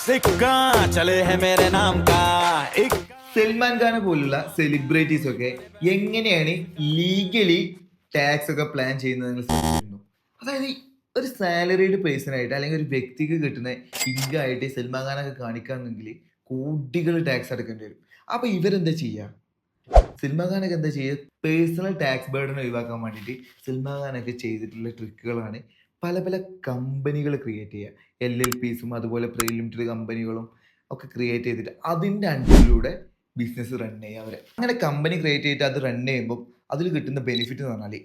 सिक्का चले है मेरे नाम का एक സൽമാൻ ഖാനെ പോലുള്ള സെലിബ്രിറ്റീസ് ഒക്കെ എങ്ങനെയാണ് ലീഗലി ടാക്സ് ഒക്കെ പ്ലാൻ ചെയ്യുന്നത് നിങ്ങൾ ശ്രദ്ധിച്ചിട്ടുണ്ടോ? അതായത് ഒരു സാലറീഡ് പേഴ്സൺ ആയിട്ട് അല്ലെങ്കിൽ ഒരു വ്യക്തിക്ക് കിട്ടുന്ന ഇൻകം ആയിട്ട് സൽമാൻ ഖാനൊക്കെ കാണിക്കാന്നെങ്കിൽ കോടികൾ ടാക്സ് അടക്കേണ്ടി വരും. അപ്പൊ ഇവരെന്താ ചെയ്യുക? സൽമാൻ ഖാനൊക്കെ എന്താ ചെയ്യുക? പേഴ്സണൽ ടാക്സ് ബേർഡൻ ഒഴിവാക്കാൻ വേണ്ടിയിട്ട് സൽമാൻ ഖാനൊക്കെ ചെയ്തിട്ടുള്ള ട്രിക്കുകളാണ് പല പല കമ്പനികൾ ക്രിയേറ്റ് ചെയ്യുക. LLPs അതുപോലെ പ്രീ ലിമിറ്റഡ് കമ്പനികളും ഒക്കെ ക്രിയേറ്റ് ചെയ്തിട്ട് അതിൻ്റെ അണ്ടറിലൂടെ ബിസിനസ് റൺ ചെയ്യുക അവർ. അങ്ങനെ കമ്പനി ക്രിയേറ്റ് ചെയ്തിട്ട് അത് റൺ ചെയ്യുമ്പോൾ അതിൽ കിട്ടുന്ന ബെനിഫിറ്റ് എന്ന് പറഞ്ഞാൽ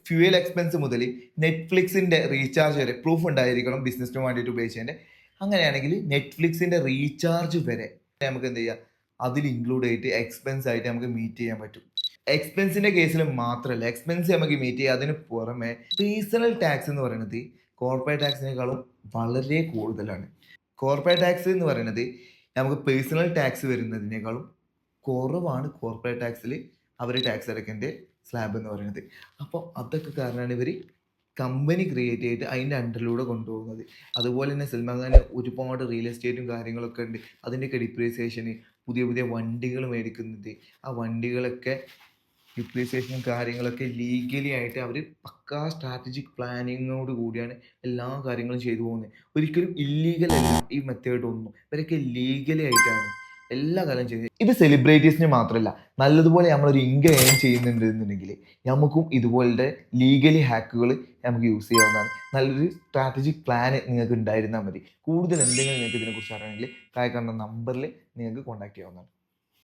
ഫ്യൂവൽ എക്സ്പെൻസ് മുതൽ നെറ്റ്ഫ്ലിക്സിൻ്റെ റീചാർജ് വരെ പ്രൂഫ് ഉണ്ടായിരിക്കണം ബിസിനസ്സിന് വേണ്ടിയിട്ട് ഉപയോഗിച്ചതിൻ്റെ. അങ്ങനെയാണെങ്കിൽ നെറ്റ്ഫ്ലിക്സിൻ്റെ റീചാർജ് വരെ നമുക്ക് എന്ത് ചെയ്യുക, അതിൽ ഇൻക്ലൂഡ് ചെയ്തിട്ട് എക്സ്പെൻസ് ആയിട്ട് നമുക്ക് മീറ്റ് ചെയ്യാൻ പറ്റും. എക്സ്പെൻസിൻ്റെ കേസിൽ മാത്രമല്ല, എക്സ്പെൻസ് നമുക്ക് മീറ്റ് ചെയ്യുക. അതിന് പുറമെ പേഴ്സണൽ ടാക്സ് എന്ന് പറയുന്നത് കോർപ്പറേറ്റ് ടാക്സിനേക്കാളും വളരെ കൂടുതലാണ്. കോർപ്പറേറ്റ് ടാക്സ് എന്ന് പറയുന്നത് നമുക്ക് പേഴ്സണൽ ടാക്സ് വരുന്നതിനേക്കാളും കുറവാണ് കോർപ്പറേറ്റ് ടാക്സിൽ അവർ ടാക്സ് അടയ്ക്കേണ്ട സ്ലാബ് എന്ന് പറയുന്നത്. അപ്പോൾ അതൊക്കെ കാരണമാണ് ഇവർ കമ്പനി ക്രിയേറ്റ് ചെയ്തിട്ട് അതിൻ്റെ അണ്ടറിലൂടെ കൊണ്ടുപോകുന്നത്. അതുപോലെ തന്നെ സൽമാൻ ഖാൻ ഒരുപാട് റിയൽ എസ്റ്റേറ്റും കാര്യങ്ങളൊക്കെ ഉണ്ട്. അതിൻ്റെയൊക്കെ ഡിപ്രീസിയേഷന്, പുതിയ പുതിയ വണ്ടികൾ മേടിക്കുന്നത്, ആ വണ്ടികളൊക്കെ ഡിപ്രീസിയേഷനും കാര്യങ്ങളൊക്കെ ലീഗലി ആയിട്ട് അവർ പക്കാ സ്ട്രാറ്റജിക് പ്ലാനിങ്ങോട് കൂടിയാണ് എല്ലാ കാര്യങ്ങളും ചെയ്തു പോകുന്നത്. ഒരിക്കലും ഇല്ലീഗൽ അല്ല ഈ മെത്തേഡ് ഒന്നും. ഇവരൊക്കെ ലീഗലി ആയിട്ടാണ് എല്ലാ കാര്യം ചെയ്യുന്നത്. ഇത് സെലിബ്രിറ്റീസിന് മാത്രമല്ല, നല്ലതുപോലെ നമ്മളൊരു ഇൻകം ഏൺ ചെയ്യുന്നുണ്ട് എന്നുണ്ടെങ്കിൽ നമുക്കും ഇതുപോലത്തെ ലീഗലി ഹാക്കുകൾ നമുക്ക് യൂസ് ചെയ്യാവുന്നതാണ്. നല്ലൊരു സ്ട്രാറ്റജിക് പ്ലാൻ നിങ്ങൾക്ക് ഉണ്ടായിരുന്നാൽ മതി. കൂടുതൽ എന്തെങ്കിലും നിങ്ങൾക്ക് ഇതിനെക്കുറിച്ച് അറിയണമെങ്കിൽ താഴെ കാണുന്ന നമ്പറിൽ നിങ്ങൾക്ക് കോൺടാക്ട് ചെയ്യാവുന്നതാണ്.